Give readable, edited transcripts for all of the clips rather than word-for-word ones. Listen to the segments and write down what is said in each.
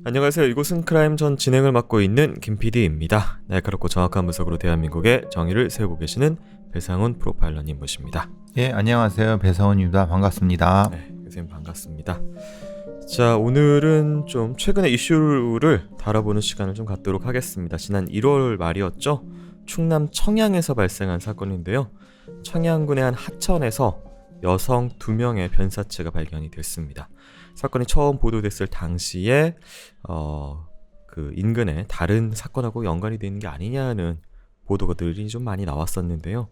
안녕하세요. 이곳은 크라임 전 진행을 맡고 있는 김PD입니다. 날카롭고 정확한 분석으로 대한민국의 정의를 세우고 계시는 배상훈 프로파일러님 모십니다. 예, 안녕하세요. 배사원입니다. 반갑습니다. 네, 선생님 반갑습니다. 자, 오늘은 좀 최근의 이슈를 다뤄보는 시간을 좀 갖도록 하겠습니다. 지난 1월 말이었죠. 충남 청양에서 발생한 사건인데요. 청양군의 한 하천에서 여성 2명의 변사체가 발견이 됐습니다. 사건이 처음 보도됐을 당시에 그 인근에 다른 사건하고 연관이 되는 게 아니냐는 보도들이 좀 많이 나왔었는데요.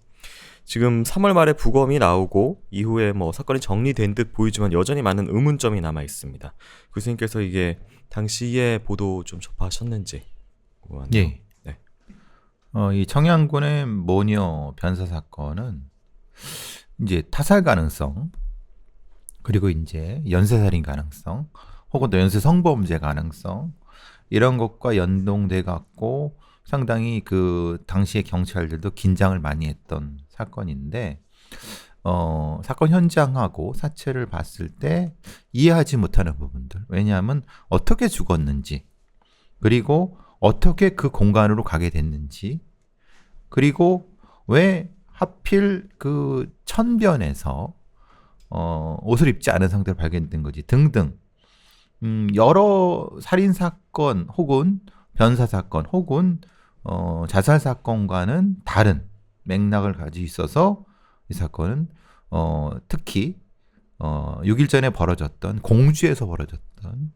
지금 3월 말에 부검이 나오고 이후에 뭐 사건이 정리된 듯 보이지만 여전히 많은 의문점이 남아 있습니다. 교수님께서 이게 당시에 보도 좀 접하셨는지 궁금하네요. 예. 네. 이 청양군의 모녀 변사 사건은 이제 타살 가능성, 그리고 이제 연쇄살인 가능성, 혹은 또 연쇄 성범죄 가능성, 이런 것과 연동돼 갖고 상당히 그 당시의 경찰들도 긴장을 많이 했던 사건인데, 사건 현장하고 사체를 봤을 때 이해하지 못하는 부분들, 왜냐하면 어떻게 죽었는지, 그리고 어떻게 그 공간으로 가게 됐는지, 그리고 왜 하필 그 천변에서 옷을 입지 않은 상태로 발견된 거지 등등, 여러 살인 사건 혹은 변사 사건 혹은 자살 사건과는 다른 맥락을 가지고 있어서 이 사건은 특히 6일 전에 벌어졌던 공주에서 벌어졌던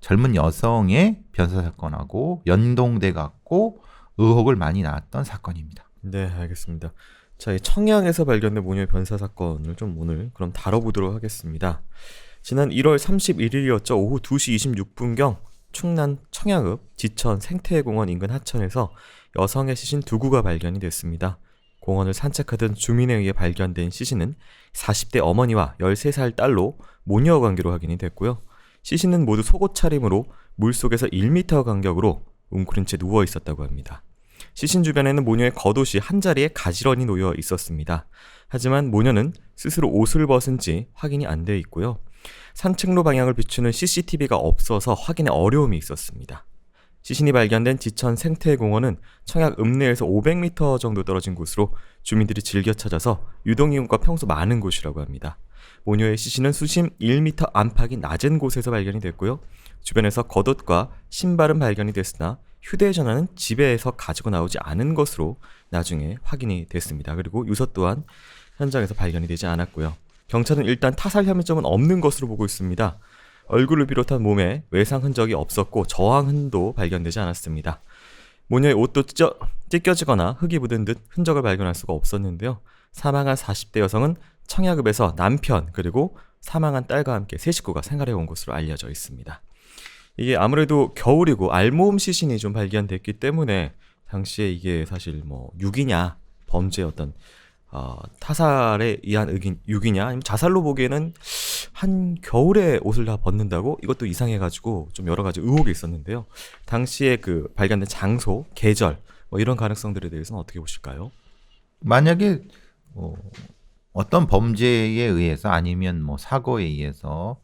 젊은 여성의 변사 사건하고 연동돼 갖고 의혹을 많이 낳았던 사건입니다. 네, 알겠습니다. 자, 이 청양에서 발견된 모녀의 변사 사건을 좀 오늘 그럼 다뤄보도록 하겠습니다. 지난 1월 31일이었죠. 오후 2시 26분경 충남 청양읍 지천 생태공원 인근 하천에서 여성의 시신 2구가 발견이 됐습니다. 공원을 산책하던 주민에 의해 발견된 시신은 40대 어머니와 13살 딸로 모녀 관계로 확인이 됐고요. 시신은 모두 속옷 차림으로 물속에서 1m 간격으로 웅크린 채 누워 있었다고 합니다. 시신 주변에는 모녀의 겉옷이 한자리에 가지런히 놓여 있었습니다. 하지만 모녀는 스스로 옷을 벗은 지 확인이 안 돼 있고요. 산책로 방향을 비추는 CCTV가 없어서 확인에 어려움이 있었습니다. 시신이 발견된 지천 생태공원은 청약 읍내에서 500m 정도 떨어진 곳으로 주민들이 즐겨 찾아서 유동인구가 평소 많은 곳이라고 합니다. 모녀의 시신은 수심 1m 안팎이 낮은 곳에서 발견이 됐고요. 주변에서 겉옷과 신발은 발견이 됐으나 휴대전화는 집에서 가지고 나오지 않은 것으로 나중에 확인이 됐습니다. 그리고 유서 또한 현장에서 발견이 되지 않았고요. 경찰은 일단 타살 혐의점은 없는 것으로 보고 있습니다. 얼굴을 비롯한 몸에 외상 흔적이 없었고 저항흔도 발견되지 않았습니다. 모녀의 옷도 찢겨지거나 흙이 묻은 듯 흔적을 발견할 수가 없었는데요. 사망한 40대 여성은 청약읍에서 남편 그리고 사망한 딸과 함께 세 식구가 생활해 온 것으로 알려져 있습니다. 이게 아무래도 겨울이고 알몸 시신이 좀 발견됐기 때문에 당시에 이게 사실 뭐 유기냐 범죄 어떤 타살에 의한 유기냐 아니면 자살로 보기에는 한 겨울에 옷을 다 벗는다고 이것도 이상해가지고 좀 여러 가지 의혹이 있었는데요. 당시에 그 발견된 장소, 계절 뭐 이런 가능성들에 대해서는 어떻게 보실까요? 만약에 어떤 범죄에 의해서 아니면 뭐 사고에 의해서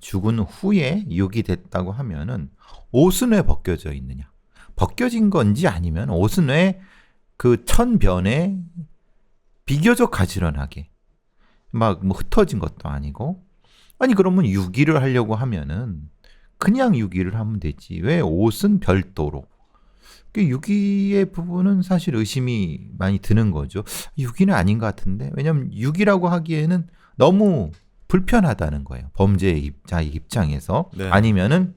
죽은 후에 유기됐다고 하면은 옷은 왜 벗겨져 있느냐? 벗겨진 건지 아니면 옷은 왜 그 천변에 비교적 가지런하게 막 뭐 흩어진 것도 아니고, 아니 그러면 유기를 하려고 하면은 그냥 유기를 하면 되지 왜 옷은 별도로? 그 유기의 부분은 사실 의심이 많이 드는 거죠. 유기는 아닌 것 같은데, 왜냐면 유기라고 하기에는 너무 불편하다는 거예요. 범죄자의 입장에서. 네. 아니면은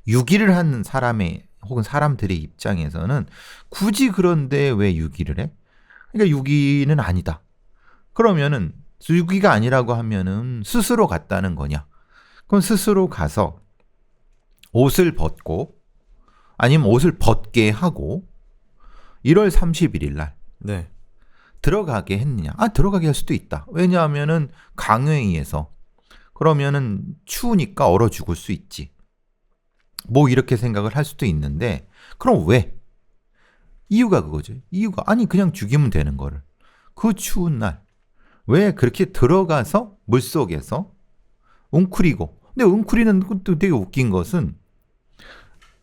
유기를 하는 사람의 혹은 사람들의 입장에서는 굳이 그런데 왜 유기를 해? 그러니까 유기는 아니다. 그러면은 유기가 아니라고 하면은 스스로 갔다는 거냐? 그럼 스스로 가서 옷을 벗고 아니면 옷을 벗게 하고 1월 31일 날 네. 들어가게 했느냐? 들어가게 할 수도 있다. 왜냐하면은 강요에 의해서. 그러면은 추우니까 얼어 죽을 수 있지. 뭐 이렇게 생각을 할 수도 있는데, 그럼 왜? 이유가 그거죠. 이유가 아니 그냥 죽이면 되는 거를 그 추운 날 왜 그렇게 들어가서 물속에서 웅크리고 근데 웅크리는 또 되게 웃긴 것은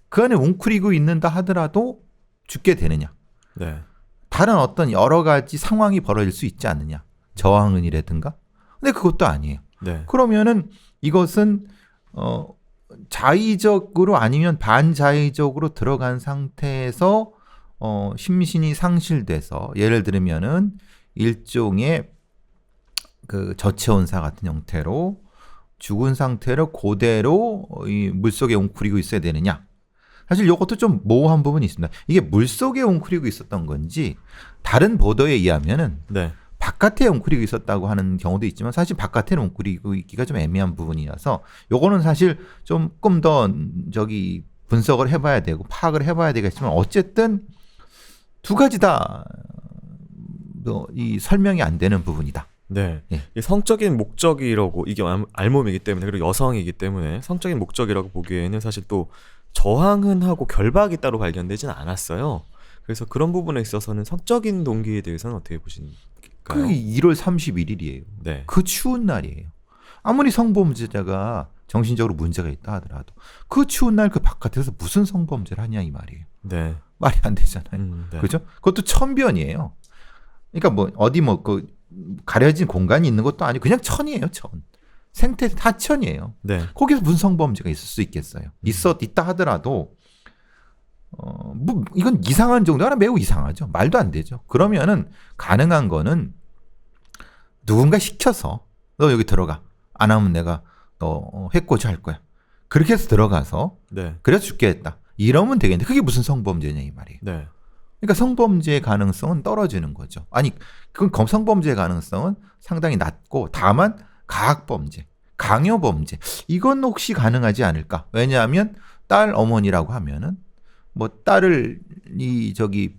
그 안에 웅크리고 있는다 하더라도 죽게 되느냐. 네. 다른 어떤 여러 가지 상황이 벌어질 수 있지 않느냐. 저항은이라든가. 근데 그것도 아니에요. 네. 그러면은 이것은 자의적으로 아니면 반자의적으로 들어간 상태에서 심신이 상실돼서 예를 들면은 일종의 그 저체온사 같은 형태로 죽은 상태로 그대로 이 물속에 웅크리고 있어야 되느냐. 사실 이것도 좀 모호한 부분이 있습니다. 이게 물속에 웅크리고 있었던 건지 다른 보도에 의하면은 네. 바깥에 웅크리고 있었다고 하는 경우도 있지만 사실 바깥에는 웅크리고 있기가 좀 애매한 부분이라서 요거는 사실 조금 더 분석을 해봐야 되고 파악을 해봐야 되겠지만 어쨌든 두 가지 다 이 설명이 안 되는 부분이다. 네. 예. 이 성적인 목적이라고 이게 알몸이기 때문에 그리고 여성이기 때문에 성적인 목적이라고 보기에는 사실 또 저항은 하고 결박이 따로 발견되진 않았어요. 그래서 그런 부분에 있어서는 성적인 동기에 대해서는 어떻게 보십니까? 그게 1월 31일이에요. 네. 그 추운 날이에요. 아무리 성범죄자가 정신적으로 문제가 있다 하더라도 그 추운 날 그 바깥에서 무슨 성범죄를 하냐 이 말이에요. 네. 말이 안 되잖아요. 네. 그렇죠? 그것도 천변이에요. 그러니까 뭐 어디 뭐 그 가려진 공간이 있는 것도 아니고 그냥 천이에요, 천. 생태 하천이에요. 네. 거기서 무슨 성범죄가 있을 수 있겠어요? 있다 하더라도 뭐 이건 이상한 정도가 아니라 매우 이상하죠. 말도 안 되죠. 그러면은 가능한 거는 누군가 시켜서 너 여기 들어가. 안 하면 내가 너 해코지 할 거야. 그렇게 해서 들어가서 네. 그래서 죽게 했다. 이러면 되겠는데 그게 무슨 성범죄냐 이 말이에요. 네. 그러니까 성범죄의 가능성은 떨어지는 거죠. 아니, 그건 성범죄의 가능성은 상당히 낮고 다만 가학범죄, 강요범죄 이건 혹시 가능하지 않을까? 왜냐하면 딸 어머니라고 하면은 뭐 딸을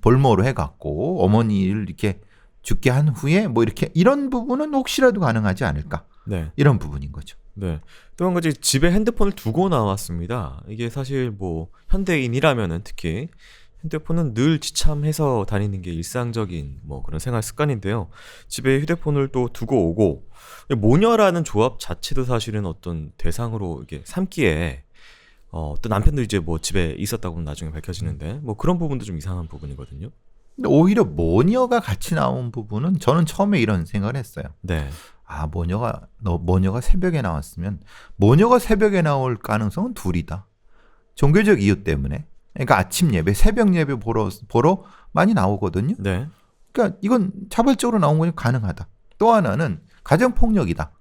볼모로 해갖고 어머니를 이렇게 죽게 한 후에 뭐 이렇게 이런 부분은 혹시라도 가능하지 않을까? 네. 이런 부분인 거죠. 네. 또 한 가지 집에 핸드폰을 두고 나왔습니다. 이게 사실 뭐 현대인이라면은 특히 핸드폰은 늘 지참해서 다니는 게 일상적인 뭐 그런 생활 습관인데요. 집에 휴대폰을 또 두고 오고 모녀라는 조합 자체도 사실은 어떤 대상으로 이게 삼기에 또 남편도 이제 뭐 집에 있었다고는 나중에 밝혀지는데 뭐 그런 부분도 좀 이상한 부분이거든요. 근데 오히려 모녀가 같이 나온 부분은 저는 처음에 이런 생각을 했어요. 네. 아, 모녀가 새벽에 나왔으면 모녀가 새벽에 나올 가능성은 둘이다. 종교적 이유 때문에. 그러니까 아침 예배, 새벽 예배 보러 많이 나오거든요. 네. 그러니까 이건 자발적으로 나온 거니 가능하다. 또 하나는 가정 폭력이다.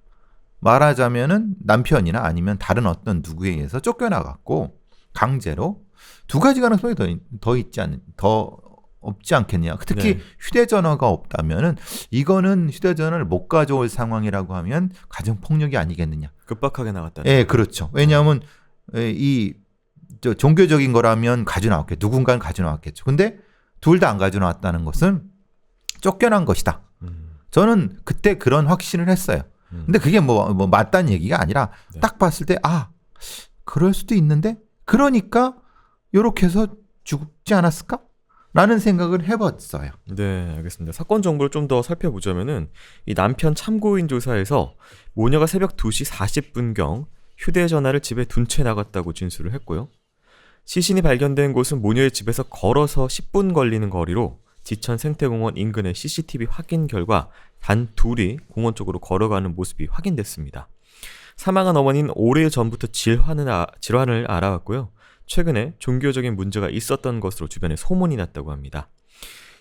말하자면은 남편이나 아니면 다른 어떤 누구에 의해서 쫓겨나갔고 강제로 두 가지 가능성이 더 없지 않겠냐. 특히 네. 휴대전화가 없다면은 이거는 휴대전화를 못 가져올 상황이라고 하면 가정 폭력이 아니겠느냐. 급박하게 나갔다는. 예, 그렇죠. 왜냐하면 종교적인 거라면 가져나왔겠죠. 누군가는 가져나왔겠죠. 근데 둘 다 안 가져나왔다는 것은 쫓겨난 것이다. 저는 그때 그런 확신을 했어요. 근데 그게 뭐 맞다는 얘기가 아니라 네. 딱 봤을 때 그럴 수도 있는데 그러니까 요렇게 해서 죽지 않았을까? 라는 생각을 해봤어요. 네, 알겠습니다. 사건 정보를 좀 더 살펴보자면은 이 남편 참고인 조사에서 모녀가 새벽 2시 40분경 휴대전화를 집에 둔 채 나갔다고 진술을 했고요. 시신이 발견된 곳은 모녀의 집에서 걸어서 10분 걸리는 거리로 지천 생태공원 인근의 CCTV 확인 결과 단 둘이 공원 쪽으로 걸어가는 모습이 확인됐습니다. 사망한 어머니는 오래 전부터 질환을 알아왔고요. 최근에 종교적인 문제가 있었던 것으로 주변에 소문이 났다고 합니다.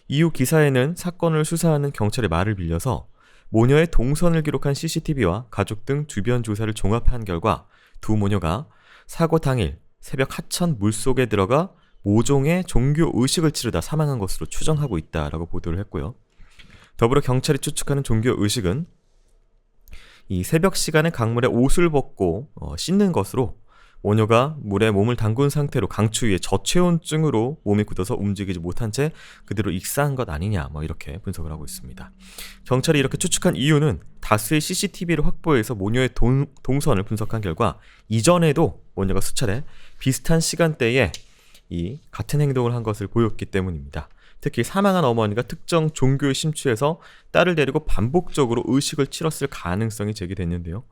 이후 기사에는 사건을 수사하는 경찰의 말을 빌려서 모녀의 동선을 기록한 CCTV와 가족 등 주변 조사를 종합한 결과 두 모녀가 사고 당일 새벽 하천 물속에 들어가 모종의 종교 의식을 치르다 사망한 것으로 추정하고 있다라고 보도를 했고요. 더불어 경찰이 추측하는 종교 의식은 이 새벽 시간에 강물에 옷을 벗고 씻는 것으로 모녀가 물에 몸을 담근 상태로 강추 위에 저체온증으로 몸이 굳어서 움직이지 못한 채 그대로 익사한 것 아니냐 이렇게 분석을 하고 있습니다. 경찰이 이렇게 추측한 이유는 다수의 CCTV를 확보해서 모녀의 동선을 분석한 결과 이전에도 모녀가 수차례 비슷한 시간대에 이 같은 행동을 한 것을 보였기 때문입니다. 특히 사망한 어머니가 특정 종교에 심취해서 딸을 데리고 반복적으로 의식을 치렀을 가능성이 제기됐는데요.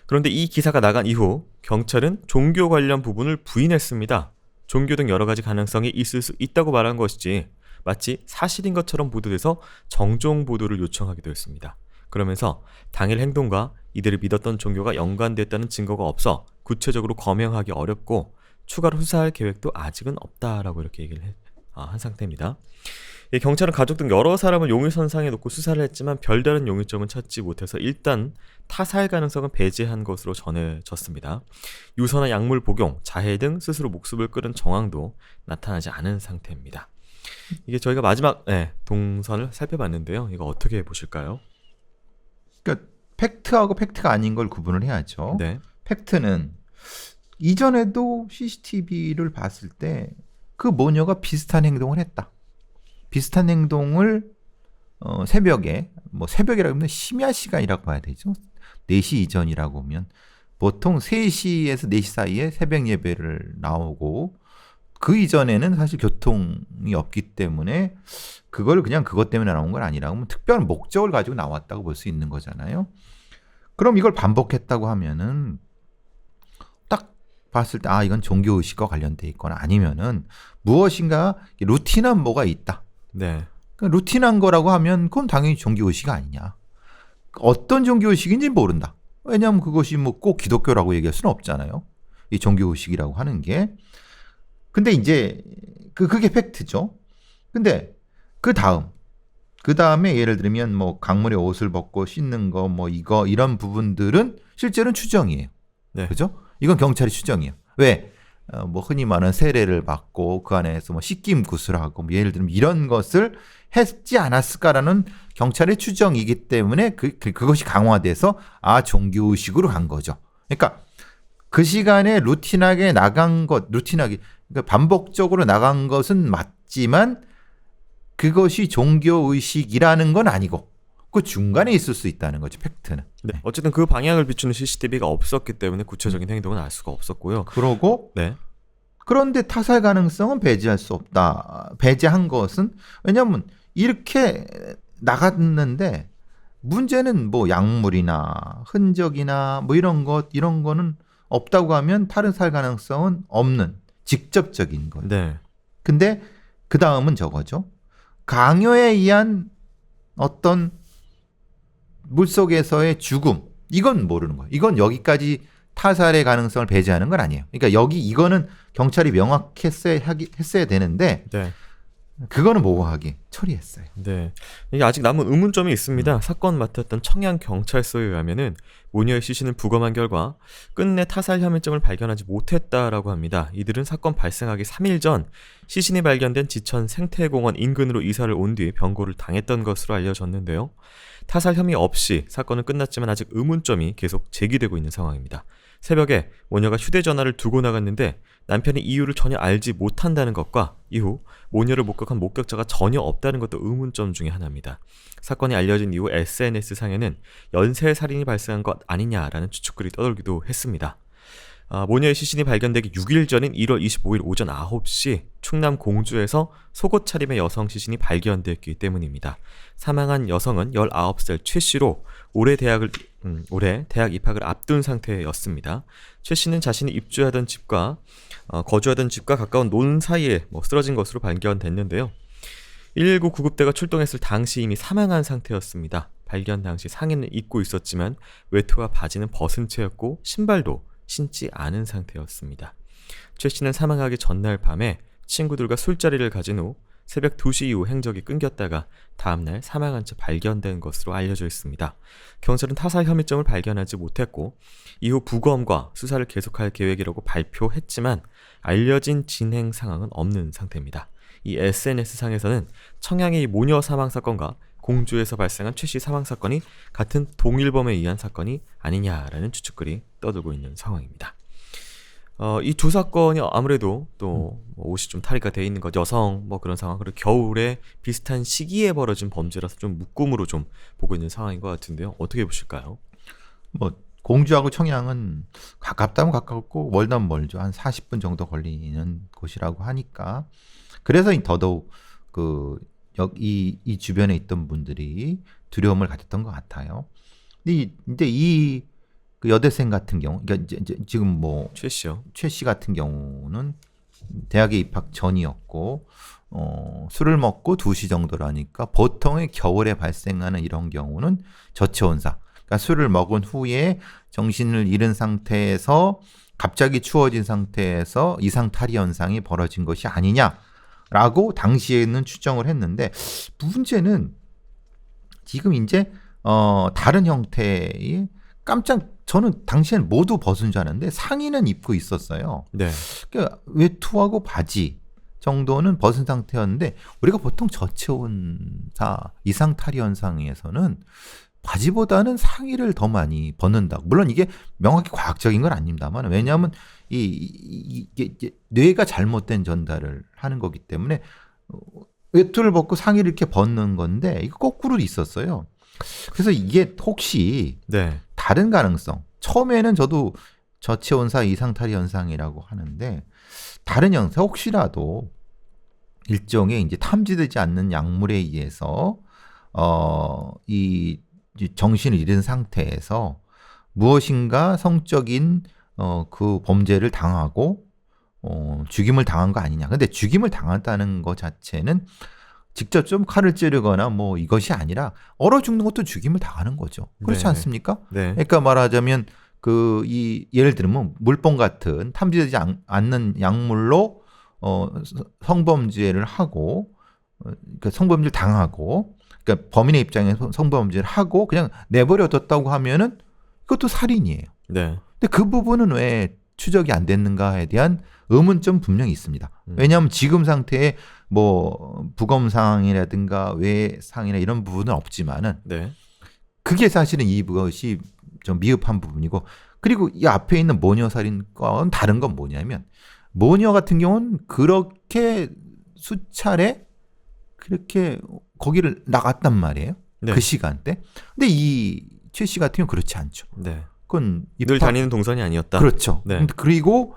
그런데 이 기사가 나간 이후 경찰은 종교 관련 부분을 부인했습니다. 종교 등 여러 가지 가능성이 있을 수 있다고 말한 것이지 마치 사실인 것처럼 보도돼서 정정 보도를 요청하기도 했습니다. 그러면서 당일 행동과 이들을 믿었던 종교가 연관됐다는 증거가 없어 구체적으로 검명하기 어렵고 추가로 수사할 계획도 아직은 없다라고 이렇게 얘기를 한 상태입니다. 이 경찰은 가족 등 여러 사람을 용의선상에 놓고 수사를 했지만 별다른 용의점은 찾지 못해서 일단 타살 가능성은 배제한 것으로 전해졌습니다. 유서나 약물 복용, 자해 등 스스로 목숨을 끊은 정황도 나타나지 않은 상태입니다. 이게 저희가 마지막 동선을 살펴봤는데요. 이거 어떻게 보실까요? 그러니까 팩트하고 팩트가 아닌 걸 구분을 해야죠. 네. 팩트는 이전에도 CCTV를 봤을 때 그 모녀가 비슷한 행동을 했다. 비슷한 행동을 새벽에 새벽이라고 하면 심야 시간이라고 봐야 되죠. 4시 이전이라고 하면 보통 3시에서 4시 사이에 새벽 예배를 나오고 그 이전에는 사실 교통이 없기 때문에 그걸 그냥 그것 때문에 나온 건 아니라고 하면 특별한 목적을 가지고 나왔다고 볼 수 있는 거잖아요. 그럼 이걸 반복했다고 하면은 딱 봤을 때 이건 종교의식과 관련돼 있거나 아니면은 무엇인가 루틴한 뭐가 있다. 네. 그러니까 루틴한 거라고 하면 그건 당연히 종교의식 아니냐. 어떤 종교의식인지 모른다. 왜냐하면 그것이 꼭 기독교라고 얘기할 수는 없잖아요. 이 종교의식이라고 하는 게. 근데 이제 그게 팩트죠. 근데 그 다음에 예를 들면 강물에 옷을 벗고 씻는 거 이런 부분들은 실제로는 추정이에요. 네. 그죠? 이건 경찰이 추정이에요. 왜? 흔히 말하는 세례를 받고 그 안에서 씻김 구슬하고 예를 들면 이런 것을 했지 않았을까라는 경찰의 추정이기 때문에 그것이 강화돼서 종교의식으로 간 거죠. 그러니까 그 시간에 루틴하게 나간 것, 그러니까 반복적으로 나간 것은 맞지만 그것이 종교의식이라는 건 아니고 그 중간에 있을 수 있다는 거죠. 팩트는. 네. 어쨌든 그 방향을 비추는 CCTV가 없었기 때문에 구체적인 행동은 알 수가 없었고요. 그러고 네. 그런데 타살 가능성은 배제할 수 없다. 배제한 것은 왜냐하면 이렇게 나갔는데 문제는 약물이나 흔적이나 이런 거는 없다고 하면 타살 가능성은 없는 직접적인 거예요. 네. 근데 그 다음은 저거죠. 강요에 의한 어떤 물속에서의 죽음. 이건 모르는 거예요. 이건 여기까지 타살의 가능성을 배제하는 건 아니에요. 그러니까 이거는 경찰이 명확했어야 되는데 네. 그거는 모호하게 처리했어요. 네. 이게 아직 남은 의문점이 있습니다. 사건 맡았던 청양경찰서에 의하면은 모녀의 시신을 부검한 결과 끝내 타살 혐의점을 발견하지 못했다라고 합니다. 이들은 사건 발생하기 3일 전 시신이 발견된 지천 생태공원 인근으로 이사를 온 뒤 병고를 당했던 것으로 알려졌는데요. 타살 혐의 없이 사건은 끝났지만 아직 의문점이 계속 제기되고 있는 상황입니다. 새벽에 모녀가 휴대전화를 두고 나갔는데 남편이 이유를 전혀 알지 못한다는 것과 이후 모녀를 목격한 목격자가 전혀 없다는 것도 의문점 중에 하나입니다. 사건이 알려진 이후 SNS상에는 연쇄살인이 발생한 것 아니냐라는 추측글이 떠돌기도 했습니다. 모녀의 시신이 발견되기 6일 전인 1월 25일 오전 9시 충남 공주에서 속옷 차림의 여성 시신이 발견됐기 때문입니다. 사망한 여성은 19살 최 씨로 올해 대학 입학을 앞둔 상태였습니다. 최 씨는 자신이 입주하던 집과 거주하던 집과 가까운 논 사이에 쓰러진 것으로 발견됐는데요. 119 구급대가 출동했을 당시 이미 사망한 상태였습니다. 발견 당시 상의는 입고 있었지만 외투와 바지는 벗은 채였고 신발도 신지 않은 상태였습니다. 최 씨는 사망하기 전날 밤에 친구들과 술자리를 가진 후 새벽 2시 이후 행적이 끊겼다가 다음날 사망한 채 발견된 것으로 알려져 있습니다. 경찰은 타살 혐의점을 발견하지 못했고 이후 부검과 수사를 계속할 계획이라고 발표했지만 알려진 진행 상황은 없는 상태입니다. 이 SNS상에서는 청양의 모녀 사망 사건과 공주에서 발생한 최 씨 사망 사건이 같은 동일범에 의한 사건이 아니냐라는 추측글이 떠들고 있는 상황입니다. 이 두 사건이 아무래도 또 옷이 좀 탈의가 돼 있는 것, 여성 그런 상황, 그리고 겨울에 비슷한 시기에 벌어진 범죄라서 좀 묶음으로 좀 보고 있는 상황인 것 같은데요. 어떻게 보실까요? 공주하고 청양은 가깝다면 가깝고 멀다면 멀죠. 한 40분 정도 걸리는 곳이라고 하니까 그래서 더더욱 이 주변에 있던 분들이 두려움을 가졌던 것 같아요. 근데 이 그 여대생 같은 경우, 그러니까 이제 지금 뭐 최 씨요. 최 씨 같은 경우는 대학에 입학 전이었고 술을 먹고 2시 정도라니까 보통의 겨울에 발생하는 이런 경우는 저체온사. 그러니까 술을 먹은 후에 정신을 잃은 상태에서 갑자기 추워진 상태에서 이상 탈이 현상이 벌어진 것이 아니냐라고 당시에는 추정을 했는데 문제는 지금 이제 다른 형태의 저는 당시엔 모두 벗은 줄 알았는데 상의는 입고 있었어요. 네. 그러니까 외투하고 바지 정도는 벗은 상태였는데 우리가 보통 저체온사 이상 탈이 현상에서는 바지보다는 상의를 더 많이 벗는다. 물론 이게 명확히 과학적인 건 아닙니다만 왜냐하면 이게 뇌가 잘못된 전달을 하는 거기 때문에 외투를 벗고 상의를 이렇게 벗는 건데 이거 거꾸로 있었어요. 그래서 이게 혹시 네. 다른 가능성. 처음에는 저도 저체온사 이상탈이 현상이라고 하는데 다른 현상 혹시라도 일종의 이제 탐지되지 않는 약물에 의해서 이 정신을 잃은 상태에서 무엇인가 성적인 그 범죄를 당하고 죽임을 당한 거 아니냐. 근데 죽임을 당했다는 것 자체는 직접 좀 칼을 찌르거나 뭐 이것이 아니라 얼어 죽는 것도 죽임을 당하는 거죠. 그렇지 네. 않습니까? 네. 그러니까 말하자면 예를 들면 물뽕 같은 탐지되지 않는 약물로 성범죄를 하고 그러니까 성범죄를 당하고 그러니까 범인의 입장에서 성범죄를 하고 그냥 내버려 뒀다고 하면은 그것도 살인이에요. 네. 근데 그 부분은 왜 추적이 안 됐는가에 대한 의문점 분명히 있습니다. 왜냐하면 지금 상태에 뭐 부검상이라든가 외상이나 이런 부분은 없지만은 네. 그게 사실은 이것이 좀 미흡한 부분이고 그리고 이 앞에 있는 모녀살인과는 다른 건 뭐냐면 모녀 같은 경우는 그렇게 수차례 그렇게 거기를 나갔단 말이에요. 네. 그 시간대. 근데 이 최 씨 같은 경우는 그렇지 않죠. 네. 그건 늘 다니는 동선이 아니었다. 그렇죠. 네. 그리고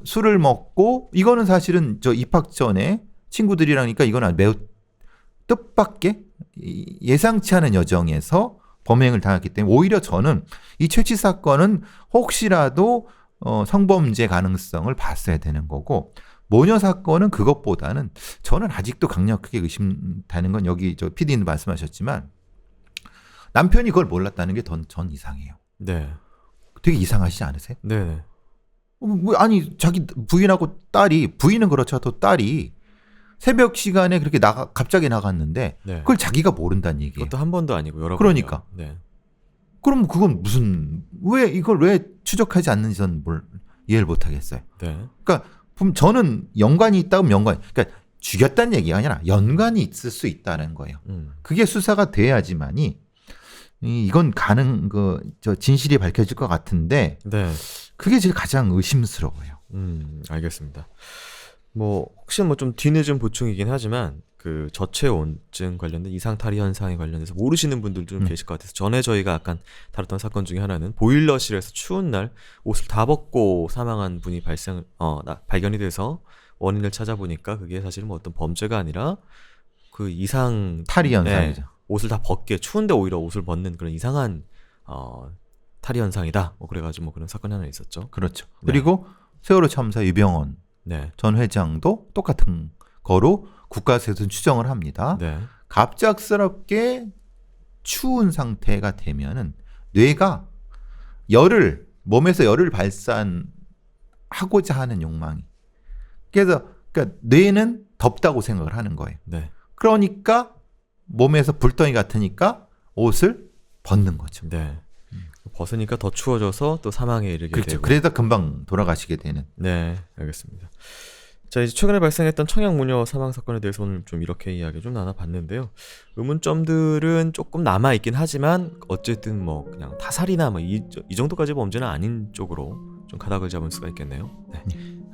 술을 먹고 이거는 사실은 저 입학 전에 친구들이라니까 이건 매우 뜻밖의 예상치 않은 여정에서 범행을 당했기 때문에 오히려 저는 이 최치 사건은 혹시라도 성범죄 가능성을 봤어야 되는 거고 모녀 사건은 그것보다는 저는 아직도 강력하게 의심되는 건 여기 저 PD님 말씀하셨지만 남편이 그걸 몰랐다는 게 전 이상해요. 네. 되게 이상하시지 않으세요? 네. 아니 자기 부인하고 딸이 부인은 그렇죠. 딸이 새벽 시간에 그렇게 갑자기 나갔는데 네. 그걸 자기가 모른다는 얘기예요. 그것도 한 번도 아니고 여러 그러니까. 번이요. 네. 그럼 그건 이걸 왜 추적하지 않는지 저는 이해를 못 하겠어요. 네. 그러니까 저는 연관이 있다면 그러니까 죽였다는 얘기가 아니라 연관이 있을 수 있다는 거예요. 그게 수사가 돼야지만이 이건 진실이 밝혀질 것 같은데 네. 그게 제일 가장 의심스러워요. 알겠습니다. 뭐 혹시 뭐 좀 뒤늦은 보충이긴 하지만 그 저체온증 관련된 이상탈이 현상에 관련해서 모르시는 분들 좀 계실 것 같아서 전에 저희가 약간 다뤘던 사건 중에 하나는 보일러실에서 추운 날 옷을 다 벗고 사망한 분이 발견이 돼서 원인을 찾아보니까 그게 사실은 뭐 어떤 범죄가 아니라 그 이상 탈이 현상이죠. 옷을 다 벗게 추운데 오히려 옷을 벗는 그런 이상한 탈이 현상이다. 뭐 그래가지고 뭐 그런 사건이 하나 있었죠. 그렇죠. 네. 그리고 세월호 참사 유병헌 네. 전 회장도 똑같은 거로 국가에서는 추정을 합니다. 네. 갑작스럽게 추운 상태가 되면은 뇌가 몸에서 열을 발산하고자 하는 욕망이. 그러니까 뇌는 덥다고 생각을 하는 거예요. 네. 그러니까 몸에서 불덩이 같으니까 옷을 벗는 거죠. 네. 벗으니까 더 추워져서 또 사망에 이르게 그렇죠. 되고. 그래서 금방 돌아가시게 되는. 네, 알겠습니다. 자, 이제 최근에 발생했던 청양 모녀 사망 사건에 대해서 오늘 좀 이렇게 이야기 좀 나눠봤는데요. 의문점들은 조금 남아 있긴 하지만 어쨌든 뭐 그냥 타살이나 뭐 이 정도까지 범죄는 아닌 쪽으로 좀 가닥을 잡을 수가 있겠네요. 네,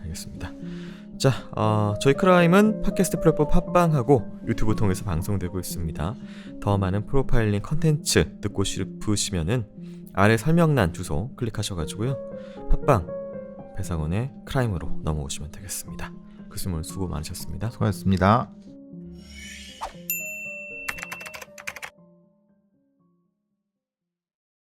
알겠습니다. 자, 저희 크라임은 팟캐스트 플랫폼 팟빵하고 유튜브 통해서 방송되고 있습니다. 더 많은 프로파일링 컨텐츠 듣고 싶으시면은 아래 설명란 주소 클릭하셔가지고요. 팟빵 배상원의 크라임으로 넘어오시면 되겠습니다. 교수님 오늘 수고 많으셨습니다. 수고하셨습니다.